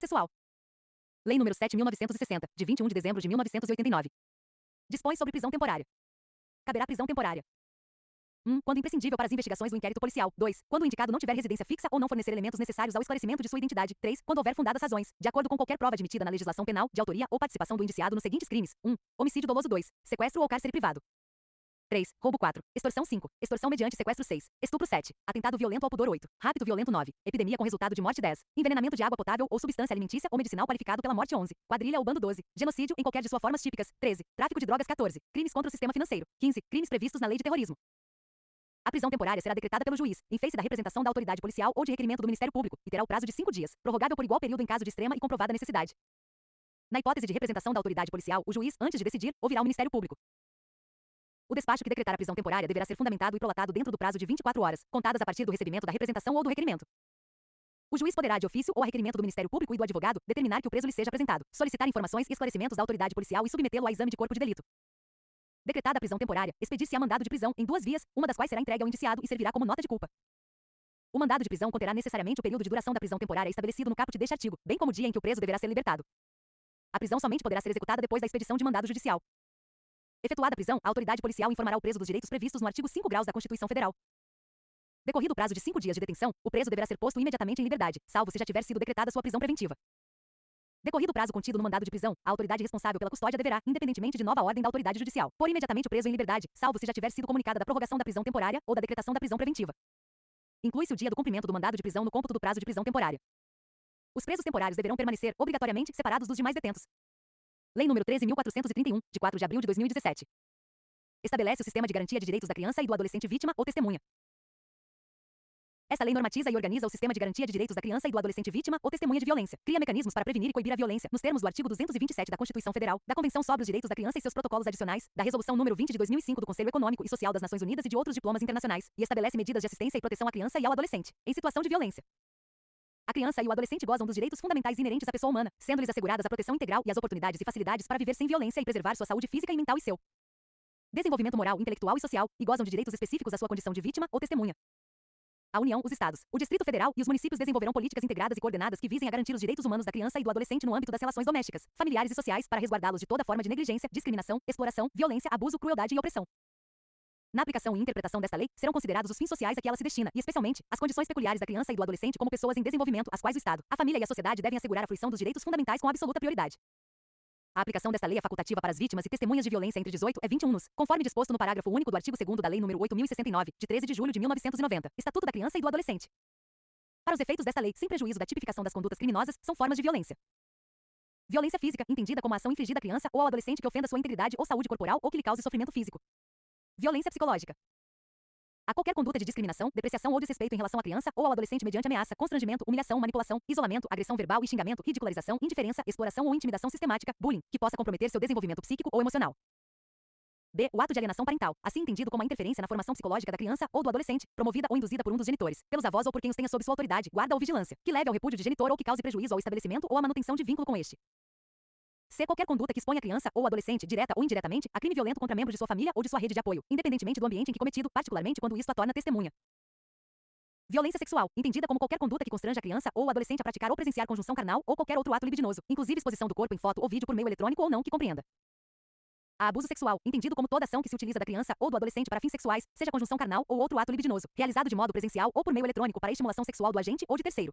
Sexual. Lei nº 7.960, de 21 de dezembro de 1989. Dispõe sobre prisão temporária. Caberá prisão temporária. 1. Quando imprescindível para as investigações do inquérito policial. 2. Quando o indicado não tiver residência fixa ou não fornecer elementos necessários ao esclarecimento de sua identidade. 3. Quando houver fundadas razões, de acordo com qualquer prova admitida na legislação penal, de autoria ou participação do indiciado nos seguintes crimes: 1. Homicídio doloso. 2. Sequestro ou cárcere privado. 3. Roubo. 4. Extorsão. 5. Extorsão mediante sequestro. 6. Estupro. 7. Atentado violento ao pudor. 8. Rapto violento. 9. Epidemia com resultado de morte. 10. Envenenamento de água potável ou substância alimentícia ou medicinal qualificado pela morte. 11. Quadrilha ou bando. 12. Genocídio em qualquer de suas formas típicas. 13. Tráfico de drogas. 14. Crimes contra o sistema financeiro. 15. Crimes previstos na lei de terrorismo. A prisão temporária será decretada pelo juiz, em face da representação da autoridade policial ou de requerimento do Ministério Público, e terá o prazo de 5 dias, prorrogável por igual período em caso de extrema e comprovada necessidade. Na hipótese de representação da autoridade policial, o juiz, antes de decidir, ouvirá o Ministério Público. O despacho que decretar a prisão temporária deverá ser fundamentado e prolatado dentro do prazo de 24 horas, contadas a partir do recebimento da representação ou do requerimento. O juiz poderá, de ofício ou a requerimento do Ministério Público e do advogado, determinar que o preso lhe seja apresentado, solicitar informações e esclarecimentos da autoridade policial e submetê-lo a exame de corpo de delito. Decretada a prisão temporária, expedir-se-á mandado de prisão em 2 vias, uma das quais será entregue ao indiciado e servirá como nota de culpa. O mandado de prisão conterá necessariamente o período de duração da prisão temporária estabelecido no caput deste artigo, bem como o dia em que o preso deverá ser libertado. A prisão somente poderá ser executada depois da expedição de mandado judicial. Efetuada a prisão, a autoridade policial informará o preso dos direitos previstos no artigo 5 graus da Constituição Federal. Decorrido o prazo de 5 dias de detenção, o preso deverá ser posto imediatamente em liberdade, salvo se já tiver sido decretada sua prisão preventiva. Decorrido o prazo contido no mandado de prisão, a autoridade responsável pela custódia deverá, independentemente de nova ordem da autoridade judicial, pôr imediatamente o preso em liberdade, salvo se já tiver sido comunicada da prorrogação da prisão temporária ou da decretação da prisão preventiva. Inclui-se o dia do cumprimento do mandado de prisão no cômputo do prazo de prisão temporária. Os presos temporários deverão permanecer, obrigatoriamente, separados dos demais detentos. Lei nº 13.431, de 4 de abril de 2017. Estabelece o sistema de garantia de direitos da criança e do adolescente vítima ou testemunha. Esta lei normatiza e organiza o sistema de garantia de direitos da criança e do adolescente vítima ou testemunha de violência, cria mecanismos para prevenir e coibir a violência, nos termos do artigo 227 da Constituição Federal, da Convenção sobre os Direitos da Criança e seus protocolos adicionais, da Resolução nº 20 de 2005 do Conselho Econômico e Social das Nações Unidas e de outros diplomas internacionais, e estabelece medidas de assistência e proteção à criança e ao adolescente, em situação de violência. A criança e o adolescente gozam dos direitos fundamentais inerentes à pessoa humana, sendo-lhes asseguradas a proteção integral e as oportunidades e facilidades para viver sem violência e preservar sua saúde física e mental e seu desenvolvimento moral, intelectual e social, e gozam de direitos específicos à sua condição de vítima ou testemunha. A União, os Estados, o Distrito Federal e os municípios desenvolverão políticas integradas e coordenadas que visem a garantir os direitos humanos da criança e do adolescente no âmbito das relações domésticas, familiares e sociais para resguardá-los de toda forma de negligência, discriminação, exploração, violência, abuso, crueldade e opressão. Na aplicação e interpretação desta lei, serão considerados os fins sociais a que ela se destina, e especialmente, as condições peculiares da criança e do adolescente como pessoas em desenvolvimento, às quais o Estado, a família e a sociedade devem assegurar a fruição dos direitos fundamentais com absoluta prioridade. A aplicação desta lei é facultativa para as vítimas e testemunhas de violência entre 18 e 21 anos, conforme disposto no parágrafo único do artigo 2º da Lei nº 8.069, de 13 de julho de 1990, Estatuto da Criança e do Adolescente. Para os efeitos desta lei, sem prejuízo da tipificação das condutas criminosas, são formas de violência. Violência física, entendida como a ação infligida à criança ou ao adolescente que ofenda sua integridade ou saúde corporal ou que lhe cause sofrimento físico. Violência psicológica. A qualquer conduta de discriminação, depreciação ou desrespeito em relação à criança ou ao adolescente mediante ameaça, constrangimento, humilhação, manipulação, isolamento, agressão verbal e xingamento, ridicularização, indiferença, exploração ou intimidação sistemática, bullying, que possa comprometer seu desenvolvimento psíquico ou emocional. B. O ato de alienação parental, assim entendido como a interferência na formação psicológica da criança ou do adolescente, promovida ou induzida por um dos genitores, pelos avós ou por quem os tenha sob sua autoridade, guarda ou vigilância, que leve ao repúdio de genitor ou que cause prejuízo ao estabelecimento ou à manutenção de vínculo com este. C. Qualquer conduta que exponha a criança ou adolescente, direta ou indiretamente, a crime violento contra membro de sua família ou de sua rede de apoio, independentemente do ambiente em que cometido, particularmente quando isto a torna testemunha. Violência sexual, entendida como qualquer conduta que constranja a criança ou o adolescente a praticar ou presenciar conjunção carnal ou qualquer outro ato libidinoso, inclusive exposição do corpo em foto ou vídeo por meio eletrônico ou não que compreenda. A abuso sexual, entendido como toda ação que se utiliza da criança ou do adolescente para fins sexuais, seja conjunção carnal ou outro ato libidinoso, realizado de modo presencial ou por meio eletrônico para estimulação sexual do agente ou de terceiro.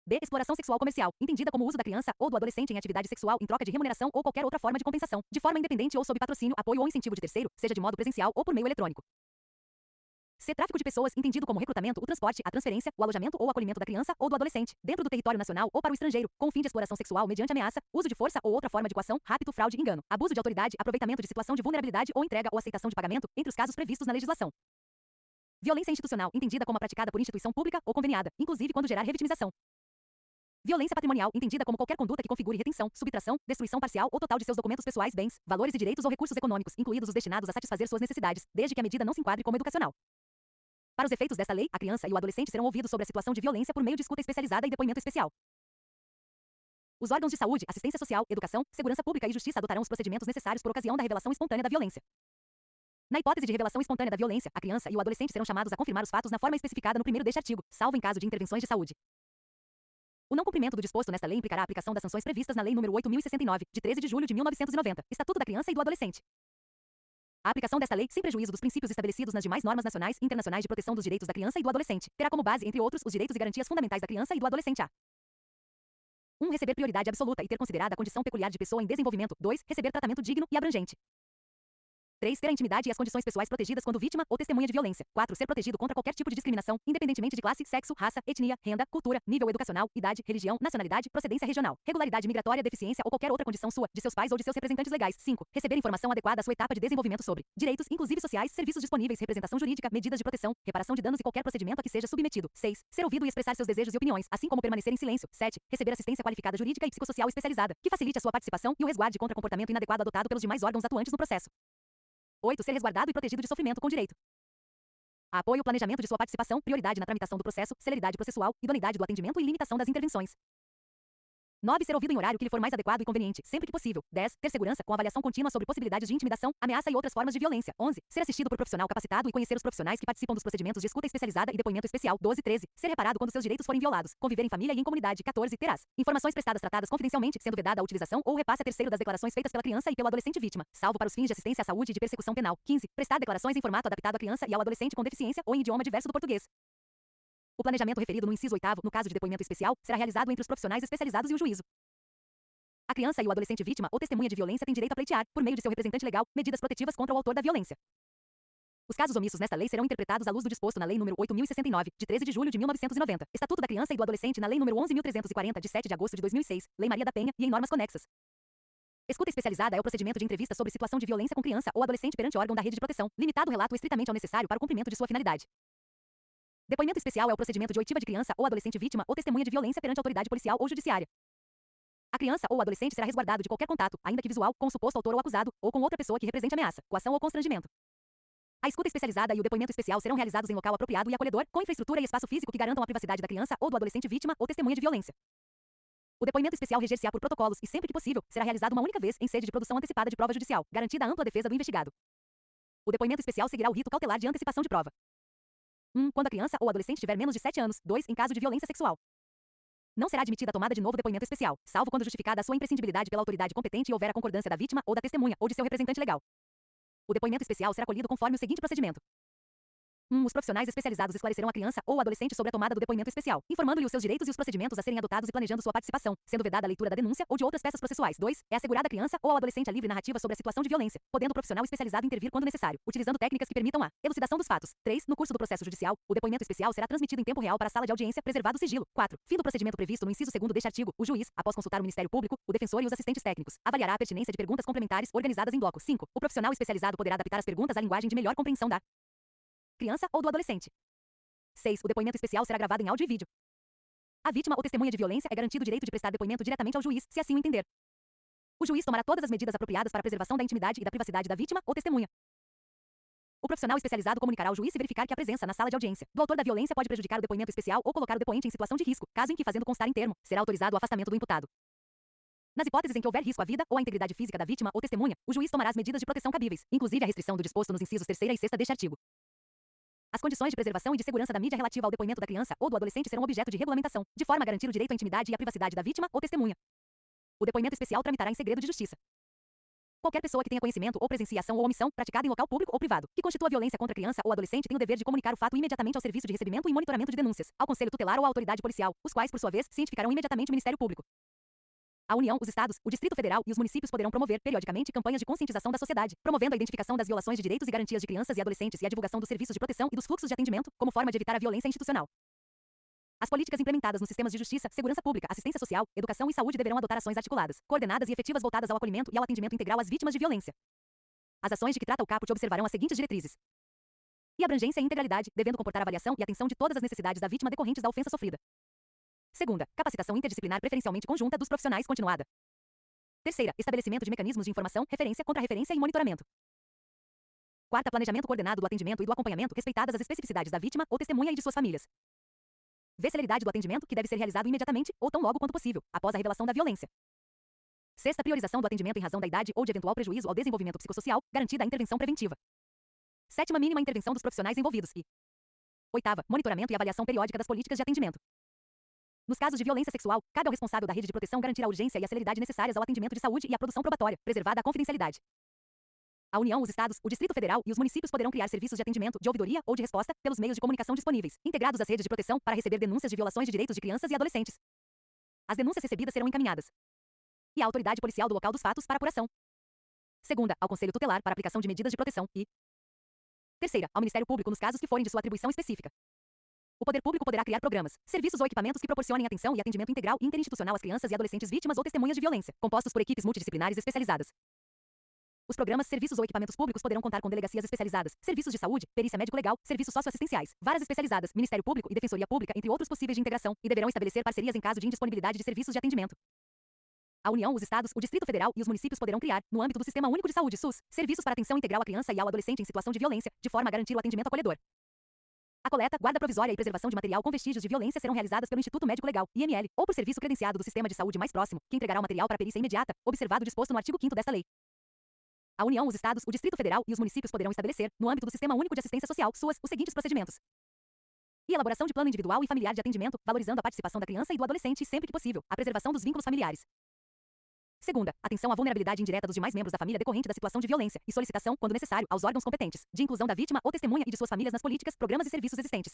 B. Exploração sexual comercial, entendida como o uso da criança ou do adolescente em atividade sexual em troca de remuneração ou qualquer outra forma de compensação, de forma independente ou sob patrocínio, apoio ou incentivo de terceiro, seja de modo presencial ou por meio eletrônico. C. Tráfico de pessoas, entendido como recrutamento, o transporte, a transferência, o alojamento ou acolhimento da criança ou do adolescente, dentro do território nacional ou para o estrangeiro, com o fim de exploração sexual mediante ameaça, uso de força ou outra forma de coação, rapto, fraude, engano, abuso de autoridade, aproveitamento de situação de vulnerabilidade ou entrega ou aceitação de pagamento, entre os casos previstos na legislação. Violência institucional, entendida como a praticada por instituição pública ou conveniada, inclusive quando gerar revitimização. Violência patrimonial, entendida como qualquer conduta que configure retenção, subtração, destruição parcial ou total de seus documentos pessoais, bens, valores e direitos ou recursos econômicos, incluídos os destinados a satisfazer suas necessidades, desde que a medida não se enquadre como educacional. Para os efeitos desta lei, a criança e o adolescente serão ouvidos sobre a situação de violência por meio de escuta especializada e depoimento especial. Os órgãos de saúde, assistência social, educação, segurança pública e justiça adotarão os procedimentos necessários por ocasião da revelação espontânea da violência. Na hipótese de revelação espontânea da violência, a criança e o adolescente serão chamados a confirmar os fatos na forma especificada no primeiro deste artigo, salvo em caso de intervenções de saúde. O não cumprimento do disposto nesta lei implicará a aplicação das sanções previstas na Lei nº 8.069, de 13 de julho de 1990, Estatuto da Criança e do Adolescente. A aplicação desta lei, sem prejuízo dos princípios estabelecidos nas demais normas nacionais e internacionais de proteção dos direitos da criança e do adolescente, terá como base, entre outros, os direitos e garantias fundamentais da criança e do adolescente a 1. Receber prioridade absoluta e ter considerada a condição peculiar de pessoa em desenvolvimento. 2. Receber tratamento digno e abrangente. 3. Ter a intimidade e as condições pessoais protegidas quando vítima ou testemunha de violência. 4. Ser protegido contra qualquer tipo de discriminação, independentemente de classe, sexo, raça, etnia, renda, cultura, nível educacional, idade, religião, nacionalidade, procedência regional, regularidade migratória, deficiência ou qualquer outra condição sua, de seus pais ou de seus representantes legais. 5. Receber informação adequada à sua etapa de desenvolvimento sobre direitos, inclusive sociais, serviços disponíveis, representação jurídica, medidas de proteção, reparação de danos e qualquer procedimento a que seja submetido. 6. Ser ouvido e expressar seus desejos e opiniões, assim como permanecer em silêncio. 7. Receber assistência qualificada jurídica e psicossocial especializada, que facilite a sua participação e o resguarde contra comportamento inadequado adotado pelos demais órgãos atuantes no processo. 8. Ser resguardado e protegido de sofrimento com direito a apoio, planejamento de sua participação, prioridade na tramitação do processo, celeridade processual, idoneidade do atendimento e limitação das intervenções. 9. Ser ouvido em horário que lhe for mais adequado e conveniente, sempre que possível. 10. Ter segurança, com avaliação contínua sobre possibilidades de intimidação, ameaça e outras formas de violência. 11. Ser assistido por profissional capacitado e conhecer os profissionais que participam dos procedimentos de escuta especializada e depoimento especial. 12. 13. Ser reparado quando seus direitos forem violados. Conviver em família e em comunidade. 14. Ter as informações prestadas tratadas confidencialmente, sendo vedada a utilização ou o repasse a terceiro das declarações feitas pela criança e pelo adolescente vítima, salvo para os fins de assistência à saúde e de persecução penal. 15. Prestar declarações em formato adaptado à criança e ao adolescente com deficiência ou em idioma diverso do português. O planejamento referido no inciso 8º, no caso de depoimento especial, será realizado entre os profissionais especializados e o juízo. A criança e o adolescente vítima ou testemunha de violência têm direito a pleitear, por meio de seu representante legal, medidas protetivas contra o autor da violência. Os casos omissos nesta lei serão interpretados à luz do disposto na Lei nº 8.069, de 13 de julho de 1990, Estatuto da Criança e do Adolescente, na Lei nº 11.340, de 7 de agosto de 2006, Lei Maria da Penha, e em normas conexas. Escuta especializada é o procedimento de entrevista sobre situação de violência com criança ou adolescente perante órgão da rede de proteção, limitado o relato estritamente ao necessário para o cumprimento de sua finalidade. Depoimento especial é o procedimento de oitiva de criança ou adolescente vítima ou testemunha de violência perante autoridade policial ou judiciária. A criança ou adolescente será resguardado de qualquer contato, ainda que visual, com o suposto autor ou acusado, ou com outra pessoa que represente ameaça, coação ou constrangimento. A escuta especializada e o depoimento especial serão realizados em local apropriado e acolhedor, com infraestrutura e espaço físico que garantam a privacidade da criança ou do adolescente vítima ou testemunha de violência. O depoimento especial reger-se-á por protocolos e, sempre que possível, será realizado uma única vez em sede de produção antecipada de prova judicial, garantida a ampla defesa do investigado. O depoimento especial seguirá o rito cautelar de antecipação de prova. 1. Quando a criança ou adolescente tiver menos de 7 anos. 2. Em caso de violência sexual. Não será admitida a tomada de novo depoimento especial, salvo quando justificada a sua imprescindibilidade pela autoridade competente e houver a concordância da vítima ou da testemunha ou de seu representante legal. O depoimento especial será colhido conforme o seguinte procedimento. 1. Os profissionais especializados esclarecerão a criança ou adolescente sobre a tomada do depoimento especial, informando-lhe os seus direitos e os procedimentos a serem adotados e planejando sua participação, sendo vedada a leitura da denúncia ou de outras peças processuais. 2. É assegurada à criança ou ao adolescente a livre narrativa sobre a situação de violência, podendo o profissional especializado intervir quando necessário, utilizando técnicas que permitam a elucidação dos fatos. 3. No curso do processo judicial, o depoimento especial será transmitido em tempo real para a sala de audiência, preservado o sigilo. 4. Fim do procedimento previsto no inciso 2º deste artigo, o juiz, após consultar o Ministério Público, o defensor e os assistentes técnicos, avaliará a pertinência de perguntas complementares organizadas em bloco. 5. O profissional especializado poderá adaptar as perguntas à linguagem de melhor compreensão da criança ou do adolescente. 6. O depoimento especial será gravado em áudio e vídeo. A vítima ou testemunha de violência é garantido o direito de prestar depoimento diretamente ao juiz, se assim o entender. O juiz tomará todas as medidas apropriadas para a preservação da intimidade e da privacidade da vítima ou testemunha. O profissional especializado comunicará ao juiz se verificar que a presença na sala de audiência do autor da violência pode prejudicar o depoimento especial ou colocar o depoente em situação de risco, caso em que, fazendo constar em termo, será autorizado o afastamento do imputado. Nas hipóteses em que houver risco à vida ou à integridade física da vítima ou testemunha, o juiz tomará as medidas de proteção cabíveis, inclusive a restrição do disposto nos incisos 3º e 6º deste artigo. As condições de preservação e de segurança da mídia relativa ao depoimento da criança ou do adolescente serão objeto de regulamentação, de forma a garantir o direito à intimidade e à privacidade da vítima ou testemunha. O depoimento especial tramitará em segredo de justiça. Qualquer pessoa que tenha conhecimento ou presencie ação ou omissão praticada em local público ou privado, que constitua violência contra a criança ou adolescente, tem o dever de comunicar o fato imediatamente ao Serviço de Recebimento e Monitoramento de Denúncias, ao Conselho Tutelar ou à autoridade policial, os quais, por sua vez, cientificarão imediatamente o Ministério Público. A União, os Estados, o Distrito Federal e os municípios poderão promover, periodicamente, campanhas de conscientização da sociedade, promovendo a identificação das violações de direitos e garantias de crianças e adolescentes e a divulgação dos serviços de proteção e dos fluxos de atendimento, como forma de evitar a violência institucional. As políticas implementadas nos sistemas de justiça, segurança pública, assistência social, educação e saúde deverão adotar ações articuladas, coordenadas e efetivas voltadas ao acolhimento e ao atendimento integral às vítimas de violência. As ações de que trata o caput observarão as seguintes diretrizes. E abrangência e integralidade, devendo comportar avaliação e atenção de todas as necessidades da vítima decorrentes da ofensa sofrida. Segunda, capacitação interdisciplinar preferencialmente conjunta dos profissionais continuada. Terceira, estabelecimento de mecanismos de informação, referência, contra-referência e monitoramento. Quarta, planejamento coordenado do atendimento e do acompanhamento, respeitadas as especificidades da vítima ou testemunha e de suas famílias. Vê celeridade do atendimento, que deve ser realizado imediatamente, ou tão logo quanto possível, após a revelação da violência. Sexta, priorização do atendimento em razão da idade ou de eventual prejuízo ao desenvolvimento psicossocial, garantida a intervenção preventiva. Sétima, mínima intervenção dos profissionais envolvidos e oitava, monitoramento e avaliação periódica das políticas de atendimento. Nos casos de violência sexual, cabe ao responsável da rede de proteção garantir a urgência e a celeridade necessárias ao atendimento de saúde e à produção probatória, preservada a confidencialidade. A União, os Estados, o Distrito Federal e os municípios poderão criar serviços de atendimento, de ouvidoria ou de resposta, pelos meios de comunicação disponíveis, integrados às redes de proteção, para receber denúncias de violações de direitos de crianças e adolescentes. As denúncias recebidas serão encaminhadas e à autoridade policial do local dos fatos para apuração. Segunda, ao Conselho Tutelar para aplicação de medidas de proteção e terceira, ao Ministério Público nos casos que forem de sua atribuição específica. O poder público poderá criar programas, serviços ou equipamentos que proporcionem atenção e atendimento integral e interinstitucional às crianças e adolescentes vítimas ou testemunhas de violência, compostos por equipes multidisciplinares especializadas. Os programas, serviços ou equipamentos públicos poderão contar com delegacias especializadas, serviços de saúde, perícia médico-legal, serviços socioassistenciais, varas especializadas, Ministério Público e Defensoria Pública, entre outros possíveis de integração, e deverão estabelecer parcerias em caso de indisponibilidade de serviços de atendimento. A União, os Estados, o Distrito Federal e os municípios poderão criar, no âmbito do Sistema Único de Saúde (SUS), serviços para atenção integral à criança e ao adolescente em situação de violência, de forma a garantir o atendimento acolhedor. A coleta, guarda provisória e preservação de material com vestígios de violência serão realizadas pelo Instituto Médico Legal, IML, ou por serviço credenciado do sistema de saúde mais próximo, que entregará o material para perícia imediata, observado o disposto no artigo 5º desta lei. A União, os Estados, o Distrito Federal e os municípios poderão estabelecer, no âmbito do Sistema Único de Assistência Social (SUAS), os seguintes procedimentos: e elaboração de plano individual e familiar de atendimento, valorizando a participação da criança e do adolescente e, sempre que possível, a preservação dos vínculos familiares. Segunda, atenção à vulnerabilidade indireta dos demais membros da família decorrente da situação de violência e solicitação, quando necessário, aos órgãos competentes, de inclusão da vítima ou testemunha e de suas famílias nas políticas, programas e serviços existentes.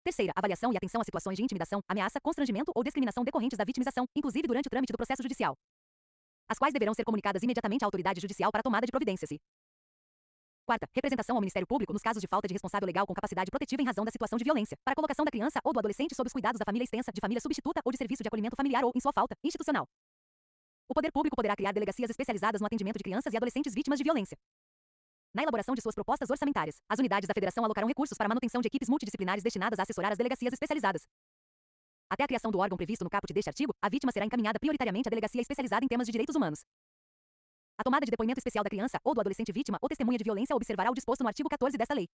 Terceira, avaliação e atenção a situações de intimidação, ameaça, constrangimento ou discriminação decorrentes da vitimização, inclusive durante o trâmite do processo judicial, as quais deverão ser comunicadas imediatamente à autoridade judicial para a tomada de providências. E quarta, representação ao Ministério Público nos casos de falta de responsável legal com capacidade protetiva em razão da situação de violência, para a colocação da criança ou do adolescente sob os cuidados da família extensa, de família substituta ou de serviço de acolhimento familiar ou, em sua falta, institucional. O poder público poderá criar delegacias especializadas no atendimento de crianças e adolescentes vítimas de violência. Na elaboração de suas propostas orçamentárias, as unidades da Federação alocarão recursos para a manutenção de equipes multidisciplinares destinadas a assessorar as delegacias especializadas. Até a criação do órgão previsto no caput deste artigo, a vítima será encaminhada prioritariamente à delegacia especializada em temas de direitos humanos. A tomada de depoimento especial da criança ou do adolescente vítima ou testemunha de violência observará o disposto no artigo 14 desta lei.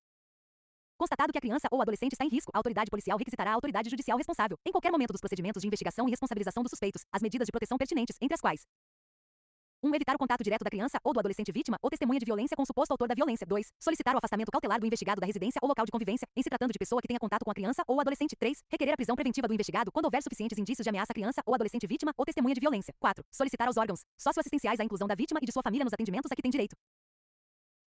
Constatado que a criança ou adolescente está em risco, a autoridade policial requisitará a autoridade judicial responsável, em qualquer momento dos procedimentos de investigação e responsabilização dos suspeitos, as medidas de proteção pertinentes, entre as quais: 1. Evitar o contato direto da criança ou do adolescente vítima ou testemunha de violência com o suposto autor da violência. 2. Solicitar o afastamento cautelar do investigado da residência ou local de convivência, em se tratando de pessoa que tenha contato com a criança ou adolescente. 3. Requerer a prisão preventiva do investigado quando houver suficientes indícios de ameaça à criança ou adolescente vítima ou testemunha de violência. 4. Solicitar aos órgãos socioassistenciais a inclusão da vítima e de sua família nos atendimentos a que tem direito.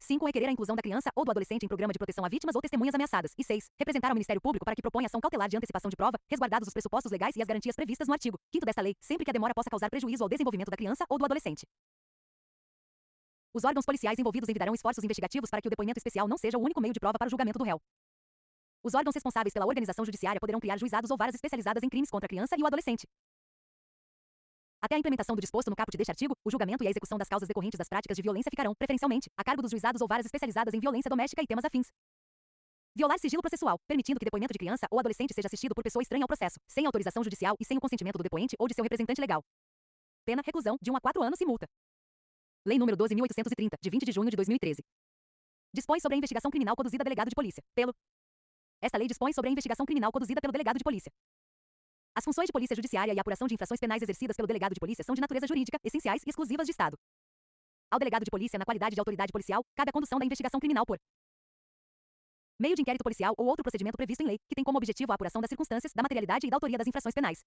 5. Requerer a inclusão da criança ou do adolescente em programa de proteção a vítimas ou testemunhas ameaçadas. E 6. Representar ao Ministério Público para que proponha ação cautelar de antecipação de prova, resguardados os pressupostos legais e as garantias previstas no artigo 5º desta lei, sempre que a demora possa causar prejuízo ao desenvolvimento da criança ou do adolescente. Os órgãos policiais envolvidos envidarão esforços investigativos para que o depoimento especial não seja o único meio de prova para o julgamento do réu. Os órgãos responsáveis pela organização judiciária poderão criar juizados ou varas especializadas em crimes contra a criança e o adolescente. Até a implementação do disposto no caput deste artigo, o julgamento e a execução das causas decorrentes das práticas de violência ficarão, preferencialmente, a cargo dos juizados ou varas especializadas em violência doméstica e temas afins. Violar sigilo processual, permitindo que depoimento de criança ou adolescente seja assistido por pessoa estranha ao processo, sem autorização judicial e sem o consentimento do depoente ou de seu representante legal. Pena, reclusão, de 1 a 4 anos e multa. Lei nº 12.830, de 20 de junho de 2013. Dispõe sobre a investigação criminal conduzida delegado de polícia, pelo. Esta lei dispõe sobre a investigação criminal conduzida pelo delegado de polícia. As funções de polícia judiciária e a apuração de infrações penais exercidas pelo delegado de polícia são de natureza jurídica, essenciais e exclusivas de Estado. Ao delegado de polícia, na qualidade de autoridade policial, cabe a condução da investigação criminal por meio de inquérito policial ou outro procedimento previsto em lei, que tem como objetivo a apuração das circunstâncias, da materialidade e da autoria das infrações penais.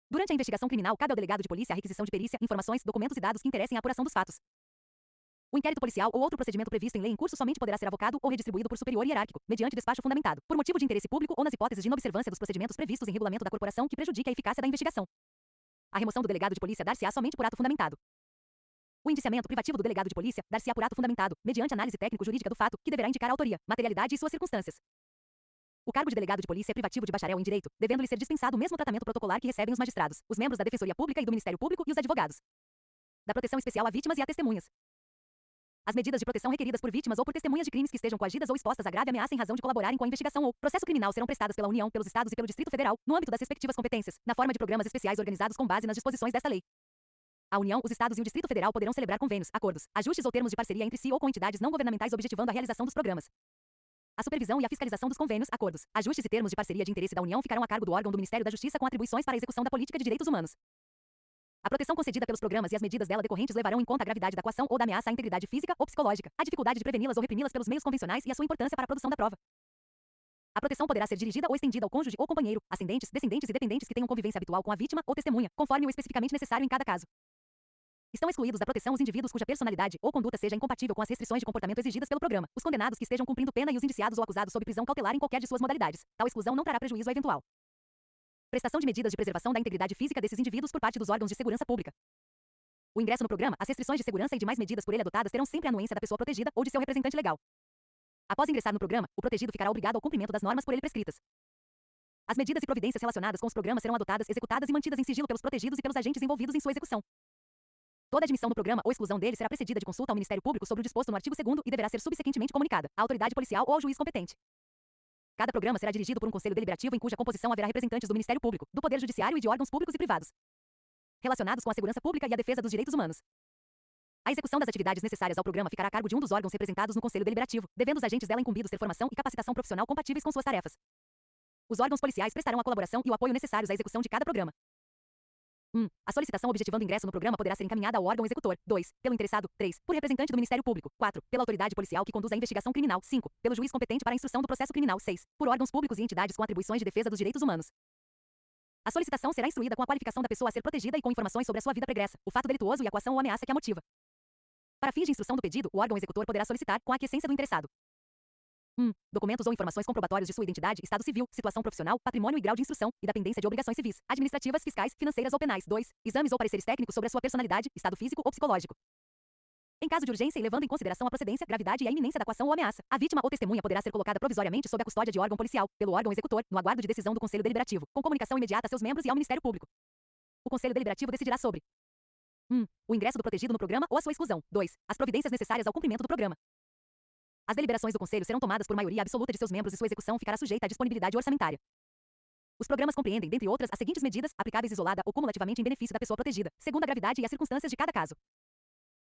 Durante a investigação criminal, cabe ao delegado de polícia a requisição de perícia, informações, documentos e dados que interessem à apuração dos fatos. O inquérito policial ou outro procedimento previsto em lei em curso somente poderá ser avocado ou redistribuído por superior hierárquico, mediante despacho fundamentado, por motivo de interesse público ou nas hipóteses de inobservância dos procedimentos previstos em regulamento da corporação que prejudique a eficácia da investigação. A remoção do delegado de polícia dar-se-á somente por ato fundamentado. O indiciamento privativo do delegado de polícia dar-se-á por ato fundamentado, mediante análise técnico-jurídica do fato, que deverá indicar a autoria, materialidade e suas circunstâncias. O cargo de delegado de polícia é privativo de bacharel em direito, devendo-lhe ser dispensado o mesmo tratamento protocolar que recebem os magistrados, os membros da Defensoria Pública e do Ministério Público e os advogados da proteção especial a vítimas e a testemunhas. As medidas de proteção requeridas por vítimas ou por testemunhas de crimes que estejam coagidas ou expostas a grave ameaça em razão de colaborarem com a investigação ou processo criminal serão prestadas pela União, pelos Estados e pelo Distrito Federal, no âmbito das respectivas competências, na forma de programas especiais organizados com base nas disposições desta lei. A União, os Estados e o Distrito Federal poderão celebrar convênios, acordos, ajustes ou termos de parceria entre si ou com entidades não governamentais objetivando a realização dos programas. A supervisão e a fiscalização dos convênios, acordos, ajustes e termos de parceria de interesse da União ficarão a cargo do órgão do Ministério da Justiça com atribuições para a execução da política de direitos humanos. A proteção concedida pelos programas e as medidas dela decorrentes levarão em conta a gravidade da coação ou da ameaça à integridade física ou psicológica, a dificuldade de preveni-las ou reprimi-las pelos meios convencionais e a sua importância para a produção da prova. A proteção poderá ser dirigida ou estendida ao cônjuge ou companheiro, ascendentes, descendentes e dependentes que tenham convivência habitual com a vítima ou testemunha, conforme o especificamente necessário em cada caso. Estão excluídos da proteção os indivíduos cuja personalidade ou conduta seja incompatível com as restrições de comportamento exigidas pelo programa, os condenados que estejam cumprindo pena e os indiciados ou acusados sob prisão cautelar em qualquer de suas modalidades. Tal exclusão não trará prejuízo eventual. Prestação de medidas de preservação da integridade física desses indivíduos por parte dos órgãos de segurança pública. O ingresso no programa, as restrições de segurança e demais medidas por ele adotadas terão sempre a anuência da pessoa protegida ou de seu representante legal. Após ingressar no programa, o protegido ficará obrigado ao cumprimento das normas por ele prescritas. As medidas e providências relacionadas com os programas serão adotadas, executadas e mantidas em sigilo pelos protegidos e pelos agentes envolvidos em sua execução. Toda admissão do programa ou exclusão dele será precedida de consulta ao Ministério Público sobre o disposto no artigo 2º e deverá ser subsequentemente comunicada à autoridade policial ou ao juiz competente. Cada programa será dirigido por um conselho deliberativo em cuja composição haverá representantes do Ministério Público, do Poder Judiciário e de órgãos públicos e privados, relacionados com a segurança pública e a defesa dos direitos humanos. A execução das atividades necessárias ao programa ficará a cargo de um dos órgãos representados no Conselho Deliberativo, devendo os agentes dela incumbidos ter formação e capacitação profissional compatíveis com suas tarefas. Os órgãos policiais prestarão a colaboração e o apoio necessários à execução de cada programa. 1. A solicitação objetivando ingresso no programa poderá ser encaminhada ao órgão executor. 2. Pelo interessado. 3. Por representante do Ministério Público. 4. Pela autoridade policial que conduz a investigação criminal. 5. Pelo juiz competente para a instrução do processo criminal. 6. Por órgãos públicos e entidades com atribuições de defesa dos direitos humanos. A solicitação será instruída com a qualificação da pessoa a ser protegida e com informações sobre a sua vida pregressa, o fato delituoso e a coação ou ameaça que a motiva. Para fins de instrução do pedido, o órgão executor poderá solicitar, com a aquiescência do interessado: 1. Documentos ou informações comprobatórios de sua identidade, estado civil, situação profissional, patrimônio e grau de instrução, e da pendência de obrigações civis, administrativas, fiscais, financeiras ou penais. 2. Exames ou pareceres técnicos sobre a sua personalidade, estado físico ou psicológico. Em caso de urgência e levando em consideração a procedência, gravidade e a iminência da coação ou ameaça, a vítima ou testemunha poderá ser colocada provisoriamente sob a custódia de órgão policial, pelo órgão executor, no aguardo de decisão do Conselho Deliberativo, com comunicação imediata a seus membros e ao Ministério Público. O Conselho Deliberativo decidirá sobre: 1. O ingresso do protegido no programa ou a sua exclusão. 2. As providências necessárias ao cumprimento do programa. As deliberações do Conselho serão tomadas por maioria absoluta de seus membros e sua execução ficará sujeita à disponibilidade orçamentária. Os programas compreendem, dentre outras, as seguintes medidas, aplicáveis isolada ou cumulativamente em benefício da pessoa protegida, segundo a gravidade e as circunstâncias de cada caso.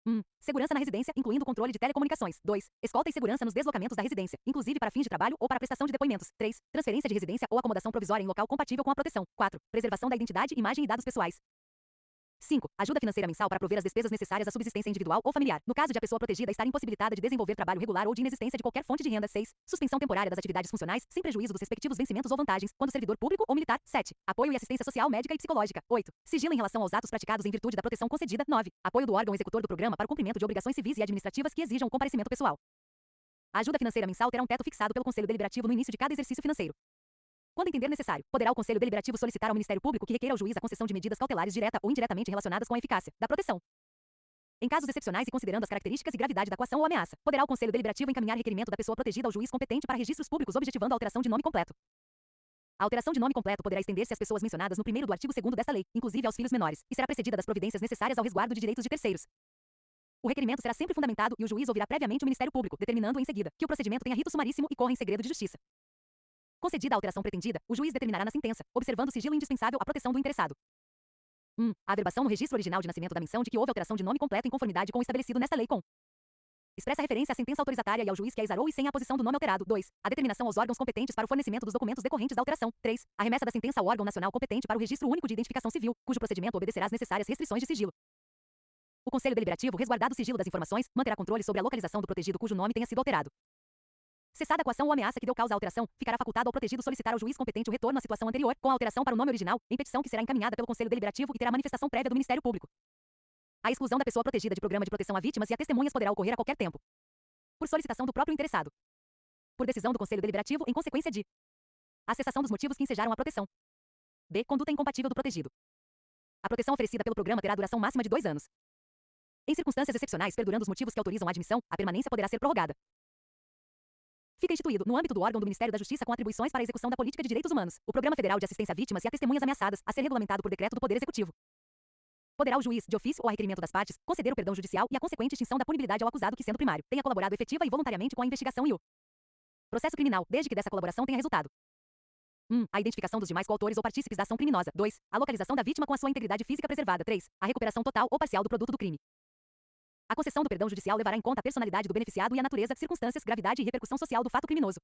1. Segurança na residência, incluindo controle de telecomunicações. 2. Escolta e segurança nos deslocamentos da residência, inclusive para fins de trabalho ou para prestação de depoimentos. 3. Transferência de residência ou acomodação provisória em local compatível com a proteção. 4. Preservação da identidade, imagem e dados pessoais. 5. Ajuda financeira mensal para prover as despesas necessárias à subsistência individual ou familiar, no caso de a pessoa protegida estar impossibilitada de desenvolver trabalho regular ou de inexistência de qualquer fonte de renda. 6. Suspensão temporária das atividades funcionais, sem prejuízo dos respectivos vencimentos ou vantagens, quando servidor público ou militar. 7. Apoio e assistência social médica e psicológica. 8. Sigilo em relação aos atos praticados em virtude da proteção concedida. 9. Apoio do órgão executor do programa para o cumprimento de obrigações civis e administrativas que exijam o comparecimento pessoal. A ajuda financeira mensal terá um teto fixado pelo Conselho Deliberativo no início de cada exercício financeiro. Quando entender necessário, poderá o Conselho Deliberativo solicitar ao Ministério Público que requeira ao juiz a concessão de medidas cautelares direta ou indiretamente relacionadas com a eficácia da proteção. Em casos excepcionais e considerando as características e gravidade da coação ou ameaça, poderá o Conselho Deliberativo encaminhar requerimento da pessoa protegida ao juiz competente para registros públicos objetivando a alteração de nome completo. A alteração de nome completo poderá estender-se às pessoas mencionadas no primeiro do artigo 2º desta lei, inclusive aos filhos menores, e será precedida das providências necessárias ao resguardo de direitos de terceiros. O requerimento será sempre fundamentado e o juiz ouvirá previamente o Ministério Público, determinando em seguida que o procedimento tenha rito sumaríssimo e corra em segredo de justiça. Concedida a alteração pretendida, o juiz determinará na sentença, observando o sigilo indispensável à proteção do interessado: 1. A averbação no registro original de nascimento da menção de que houve alteração de nome completo em conformidade com o estabelecido nesta lei com expressa referência à sentença autorizatária e ao juiz que a exarou e sem a aposição do nome alterado. 2. A determinação aos órgãos competentes para o fornecimento dos documentos decorrentes da alteração. 3. A remessa da sentença ao órgão nacional competente para o registro único de identificação civil, cujo procedimento obedecerá às necessárias restrições de sigilo. O Conselho Deliberativo, resguardado o sigilo das informações, manterá controle sobre a localização do protegido cujo nome tenha sido alterado. Cessada a coação ou ameaça que deu causa à alteração, ficará facultado ao protegido solicitar ao juiz competente o retorno à situação anterior, com a alteração para o nome original, em petição que será encaminhada pelo Conselho Deliberativo e terá manifestação prévia do Ministério Público. A exclusão da pessoa protegida de programa de proteção a vítimas e a testemunhas poderá ocorrer a qualquer tempo, por solicitação do próprio interessado, por decisão do Conselho Deliberativo em consequência de a cessação dos motivos que ensejaram a proteção. B. Conduta incompatível do protegido. A proteção oferecida pelo programa terá duração máxima de 2 anos. Em circunstâncias excepcionais, perdurando os motivos que autorizam a admissão, a permanência poderá ser prorrogada. Fica instituído, no âmbito do órgão do Ministério da Justiça com atribuições para a execução da política de direitos humanos, o Programa Federal de Assistência a Vítimas e a Testemunhas Ameaçadas, a ser regulamentado por decreto do Poder Executivo. Poderá o juiz, de ofício ou a requerimento das partes, conceder o perdão judicial e a consequente extinção da punibilidade ao acusado que, sendo primário, tenha colaborado efetiva e voluntariamente com a investigação e o processo criminal, desde que dessa colaboração tenha resultado: 1. A identificação dos demais coautores ou partícipes da ação criminosa. 2. A localização da vítima com a sua integridade física preservada. 3. A recuperação total ou parcial do produto do crime. A concessão do perdão judicial levará em conta a personalidade do beneficiado e a natureza, circunstâncias, gravidade e repercussão social do fato criminoso.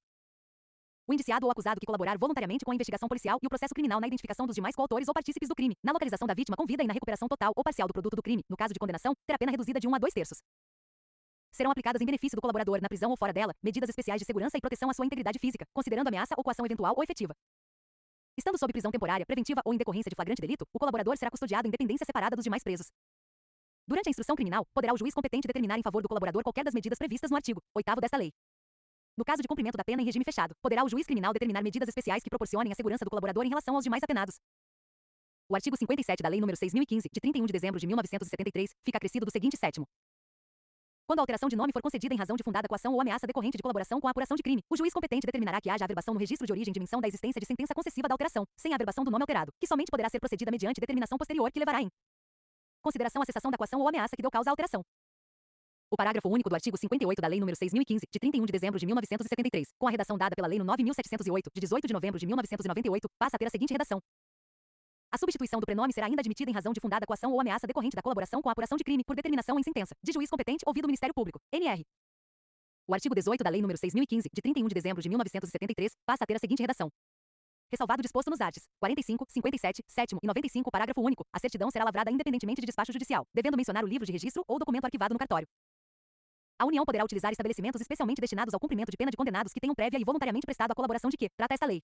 O indiciado ou acusado que colaborar voluntariamente com a investigação policial e o processo criminal na identificação dos demais coautores ou partícipes do crime, na localização da vítima com vida e na recuperação total ou parcial do produto do crime, no caso de condenação, terá pena reduzida de 1 a 2/3. Serão aplicadas em benefício do colaborador, na prisão ou fora dela, medidas especiais de segurança e proteção à sua integridade física, considerando ameaça ou coação eventual ou efetiva. Estando sob prisão temporária, preventiva ou em decorrência de flagrante delito, o colaborador será custodiado em dependência separada dos demais presos. Durante a instrução criminal, poderá o juiz competente determinar em favor do colaborador qualquer das medidas previstas no artigo 8º desta lei. No caso de cumprimento da pena em regime fechado, poderá o juiz criminal determinar medidas especiais que proporcionem a segurança do colaborador em relação aos demais apenados. O artigo 57 da Lei nº 6.015, de 31 de dezembro de 1973, fica acrescido do seguinte sétimo. Quando a alteração de nome for concedida em razão de fundada coação ou ameaça decorrente de colaboração com a apuração de crime, o juiz competente determinará que haja averbação no registro de origem de menção da existência de sentença concessiva da alteração, sem a averbação do nome alterado, que somente poderá ser procedida mediante determinação posterior que levará em consideração a cessação da coação ou ameaça que deu causa à alteração. O parágrafo único do artigo 58 da Lei nº 6.015, de 31 de dezembro de 1973, com a redação dada pela Lei nº 9.708, de 18 de novembro de 1998, passa a ter a seguinte redação. A substituição do prenome será ainda admitida em razão de fundada coação ou ameaça decorrente da colaboração com a apuração de crime por determinação em sentença, de juiz competente ouvido o Ministério Público, NR. O artigo 18 da Lei nº 6.015, de 31 de dezembro de 1973, passa a ter a seguinte redação. Ressalvado o disposto nos artes 45, 57, 7º e 95, parágrafo único, a certidão será lavrada independentemente de despacho judicial, devendo mencionar o livro de registro ou documento arquivado no cartório. A União poderá utilizar estabelecimentos especialmente destinados ao cumprimento de pena de condenados que tenham prévia e voluntariamente prestado a colaboração de que trata esta lei.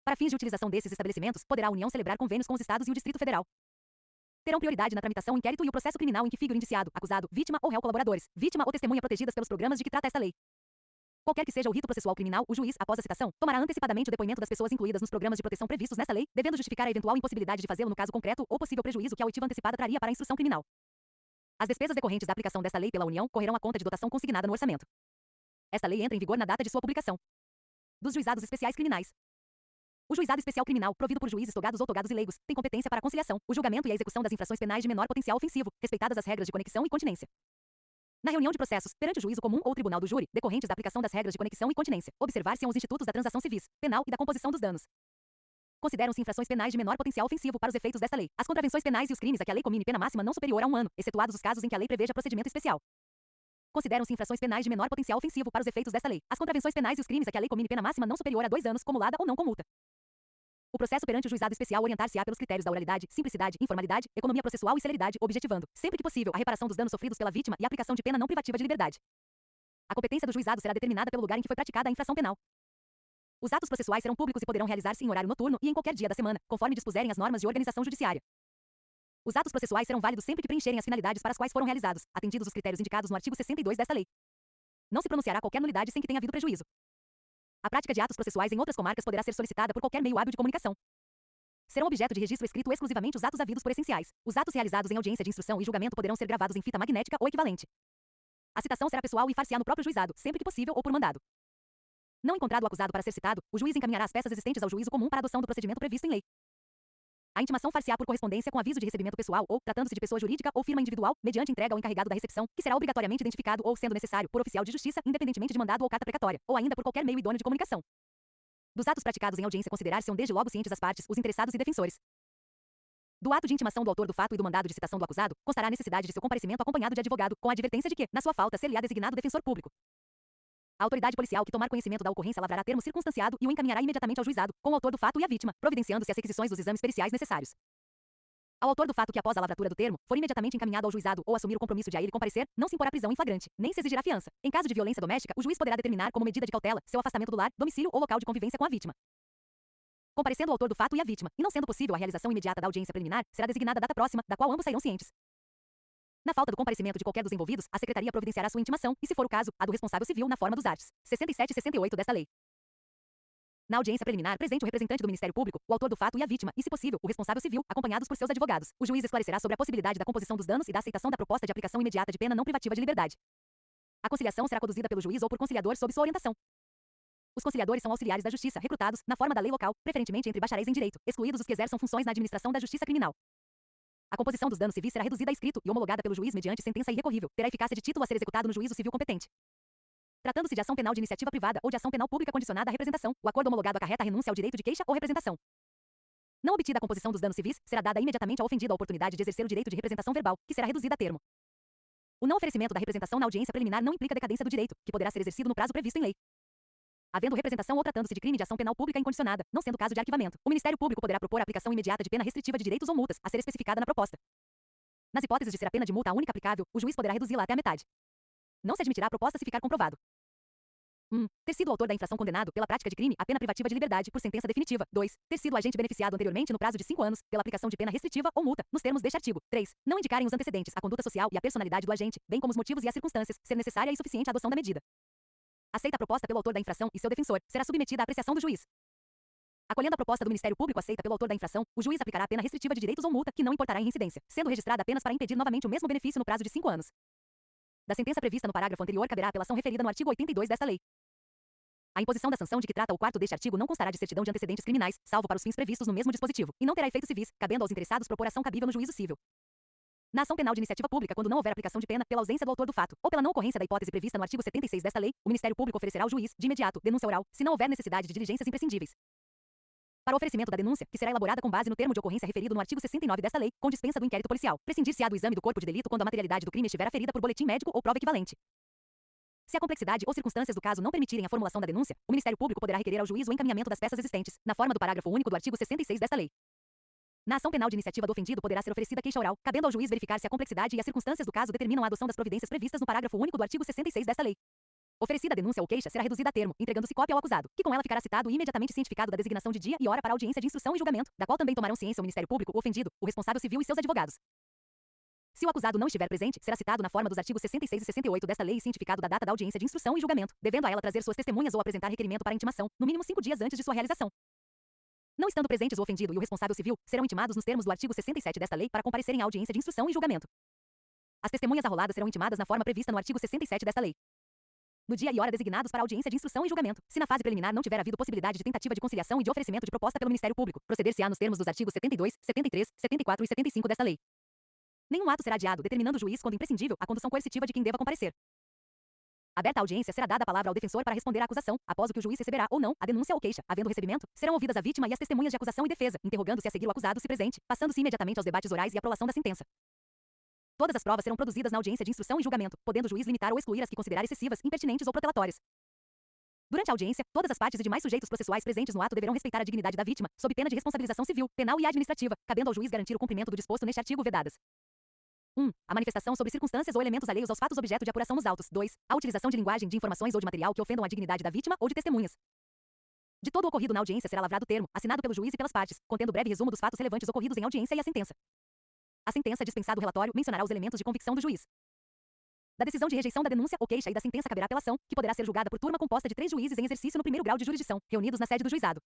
Para fins de utilização desses estabelecimentos, poderá a União celebrar convênios com os Estados e o Distrito Federal. Terão prioridade na tramitação o inquérito e o processo criminal em que figure indiciado, acusado, vítima ou réu colaboradores, vítima ou testemunha protegidas pelos programas de que trata esta lei. Qualquer que seja o rito processual criminal, o juiz, após a citação, tomará antecipadamente o depoimento das pessoas incluídas nos programas de proteção previstos nesta lei, devendo justificar a eventual impossibilidade de fazê-lo no caso concreto ou possível prejuízo que a oitiva antecipada traria para a instrução criminal. As despesas decorrentes da aplicação desta lei pela União correrão à conta de dotação consignada no orçamento. Esta lei entra em vigor na data de sua publicação. Dos juizados especiais criminais. O juizado especial criminal, provido por juízes togados ou togados e leigos, tem competência para a conciliação, o julgamento e a execução das infrações penais de menor potencial ofensivo, respeitadas as regras de conexão e continência. Na reunião de processos, perante o juízo comum ou tribunal do júri, decorrentes da aplicação das regras de conexão e continência, observar-se-ão os institutos da transação civis, penal e da composição dos danos. Consideram-se infrações penais de menor potencial ofensivo para os efeitos desta lei as contravenções penais e os crimes a que a lei comine pena máxima não superior a 1 ano, excetuados os casos em que a lei preveja procedimento especial. Consideram-se infrações penais de menor potencial ofensivo para os efeitos desta lei as contravenções penais e os crimes a que a lei comine pena máxima não superior a 2 anos, comulada ou não com multa. O processo perante o juizado especial orientar-se-á pelos critérios da oralidade, simplicidade, informalidade, economia processual e celeridade, objetivando, sempre que possível, a reparação dos danos sofridos pela vítima e a aplicação de pena não privativa de liberdade. A competência do juizado será determinada pelo lugar em que foi praticada a infração penal. Os atos processuais serão públicos e poderão realizar-se em horário noturno e em qualquer dia da semana, conforme dispuserem as normas de organização judiciária. Os atos processuais serão válidos sempre que preencherem as finalidades para as quais foram realizados, atendidos os critérios indicados no artigo 62 desta lei. Não se pronunciará qualquer nulidade sem que tenha havido prejuízo. A prática de atos processuais em outras comarcas poderá ser solicitada por qualquer meio hábil de comunicação. Serão objeto de registro escrito exclusivamente os atos havidos por essenciais. Os atos realizados em audiência de instrução e julgamento poderão ser gravados em fita magnética ou equivalente. A citação será pessoal e far-se-á no próprio juizado, sempre que possível ou por mandado. Não encontrado o acusado para ser citado, o juiz encaminhará as peças existentes ao juízo comum para adoção do procedimento previsto em lei. A intimação far-se-á por correspondência com aviso de recebimento pessoal ou, tratando-se de pessoa jurídica ou firma individual, mediante entrega ao encarregado da recepção, que será obrigatoriamente identificado ou, sendo necessário, por oficial de justiça, independentemente de mandado ou carta precatória, ou ainda por qualquer meio idôneo de comunicação. Dos atos praticados em audiência considerar-se-ão desde logo cientes as partes, os interessados e defensores. Do ato de intimação do autor do fato e do mandado de citação do acusado, constará a necessidade de seu comparecimento acompanhado de advogado, com a advertência de que, na sua falta, ser-lhe-á designado defensor público. A autoridade policial que tomar conhecimento da ocorrência lavrará termo circunstanciado e o encaminhará imediatamente ao juizado, com o autor do fato e a vítima, providenciando-se as requisições dos exames periciais necessários. Ao autor do fato que, após a lavratura do termo, for imediatamente encaminhado ao juizado ou assumir o compromisso de a ele comparecer, não se imporá prisão em flagrante, nem se exigirá fiança. Em caso de violência doméstica, o juiz poderá determinar como medida de cautela seu afastamento do lar, domicílio ou local de convivência com a vítima. Comparecendo o autor do fato e a vítima, e não sendo possível a realização imediata da audiência preliminar, será designada data próxima, da qual ambos sairão cientes. Na falta do comparecimento de qualquer dos envolvidos, a Secretaria providenciará sua intimação, e se for o caso, a do responsável civil na forma dos arts. 67 e 68 desta lei. Na audiência preliminar, presente o representante do Ministério Público, o autor do fato e a vítima, e se possível, o responsável civil, acompanhados por seus advogados. O juiz esclarecerá sobre a possibilidade da composição dos danos e da aceitação da proposta de aplicação imediata de pena não privativa de liberdade. A conciliação será conduzida pelo juiz ou por conciliador sob sua orientação. Os conciliadores são auxiliares da justiça, recrutados, na forma da lei local, preferentemente entre bacharéis em direito, excluídos os que exerçam funções na administração da justiça criminal. A composição dos danos civis será reduzida a escrito e homologada pelo juiz mediante sentença irrecorrível. Terá eficácia de título a ser executado no juízo civil competente. Tratando-se de ação penal de iniciativa privada ou de ação penal pública condicionada à representação, o acordo homologado acarreta a renúncia ao direito de queixa ou representação. Não obtida a composição dos danos civis, será dada imediatamente ao ofendido a oportunidade de exercer o direito de representação verbal, que será reduzida a termo. O não oferecimento da representação na audiência preliminar não implica decadência do direito, que poderá ser exercido no prazo previsto em lei. Havendo representação ou tratando-se de crime de ação penal pública incondicionada, não sendo caso de arquivamento, o Ministério Público poderá propor a aplicação imediata de pena restritiva de direitos ou multas, a ser especificada na proposta. Nas hipóteses de ser a pena de multa a única aplicável, o juiz poderá reduzi-la até a metade. Não se admitirá a proposta se ficar comprovado: 1. Ter sido o autor da infração condenado, pela prática de crime, a pena privativa de liberdade, por sentença definitiva. 2. Ter sido agente beneficiado anteriormente no prazo de 5 anos, pela aplicação de pena restritiva ou multa, nos termos deste artigo. 3. Não indicarem os antecedentes, a conduta social e a personalidade do agente, bem como os motivos e as circunstâncias, ser necessária e suficiente a adoção da medida. Aceita a proposta pelo autor da infração e seu defensor, será submetida à apreciação do juiz. Acolhendo a proposta do Ministério Público aceita pelo autor da infração, o juiz aplicará a pena restritiva de direitos ou multa, que não importará em reincidência, sendo registrada apenas para impedir novamente o mesmo benefício no prazo de 5 anos. Da sentença prevista no parágrafo anterior caberá a apelação referida no artigo 82 desta lei. A imposição da sanção de que trata o 4º deste artigo não constará de certidão de antecedentes criminais, salvo para os fins previstos no mesmo dispositivo, e não terá efeitos civis, cabendo aos interessados propor ação cabível no juízo civil. Na ação penal de iniciativa pública, quando não houver aplicação de pena, pela ausência do autor do fato, ou pela não ocorrência da hipótese prevista no artigo 76 desta lei, o Ministério Público oferecerá ao juiz, de imediato, denúncia oral, se não houver necessidade de diligências imprescindíveis. Para o oferecimento da denúncia, que será elaborada com base no termo de ocorrência referido no artigo 69 desta lei, com dispensa do inquérito policial, prescindir-se-á do exame do corpo de delito quando a materialidade do crime estiver aferida por boletim médico ou prova equivalente. Se a complexidade ou circunstâncias do caso não permitirem a formulação da denúncia, o Ministério Público poderá requerer ao juiz o encaminhamento das peças existentes, na forma do parágrafo único do artigo 66 desta lei. Na ação penal de iniciativa do ofendido poderá ser oferecida queixa oral, cabendo ao juiz verificar se a complexidade e as circunstâncias do caso determinam a adoção das providências previstas no parágrafo único do artigo 66 desta lei. Oferecida a denúncia ou queixa será reduzida a termo, entregando-se cópia ao acusado, que com ela ficará citado e imediatamente cientificado da designação de dia e hora para a audiência de instrução e julgamento, da qual também tomarão ciência o Ministério Público, o ofendido, o responsável civil e seus advogados. Se o acusado não estiver presente, será citado na forma dos artigos 66 e 68 desta lei e cientificado da data da audiência de instrução e julgamento, devendo a ela trazer suas testemunhas ou apresentar requerimento para intimação, no mínimo 5 dias antes de sua realização. Não estando presentes o ofendido e o responsável civil, serão intimados nos termos do artigo 67 desta lei para comparecerem à audiência de instrução e julgamento. As testemunhas arroladas serão intimadas na forma prevista no artigo 67 desta lei. No dia e hora designados para a audiência de instrução e julgamento, se na fase preliminar não tiver havido possibilidade de tentativa de conciliação e de oferecimento de proposta pelo Ministério Público, proceder-se-á nos termos dos artigos 72, 73, 74 e 75 desta lei. Nenhum ato será adiado, determinando o juiz, quando imprescindível, a condução coercitiva de quem deva comparecer. Aberta a audiência, será dada a palavra ao defensor para responder à acusação, após o que o juiz receberá ou não a denúncia ou queixa. Havendo recebimento, serão ouvidas a vítima e as testemunhas de acusação e defesa, interrogando-se a seguir o acusado se presente, passando-se imediatamente aos debates orais e aprovação da sentença. Todas as provas serão produzidas na audiência de instrução e julgamento, podendo o juiz limitar ou excluir as que considerar excessivas, impertinentes ou protelatórias. Durante a audiência, todas as partes e demais sujeitos processuais presentes no ato deverão respeitar a dignidade da vítima, sob pena de responsabilização civil, penal e administrativa, cabendo ao juiz garantir o cumprimento do disposto neste artigo vedadas: 1. A manifestação sobre circunstâncias ou elementos alheios aos fatos objeto de apuração nos autos. 2. A utilização de linguagem, de informações ou de material que ofendam a dignidade da vítima ou de testemunhas. De todo o ocorrido na audiência será lavrado termo, assinado pelo juiz e pelas partes, contendo breve resumo dos fatos relevantes ocorridos em audiência e a sentença. A sentença, dispensado o relatório, mencionará os elementos de convicção do juiz. Da decisão de rejeição da denúncia ou queixa e da sentença caberá apelação, que poderá ser julgada por turma composta de 3 juízes em exercício no primeiro grau de jurisdição, reunidos na sede do juizado.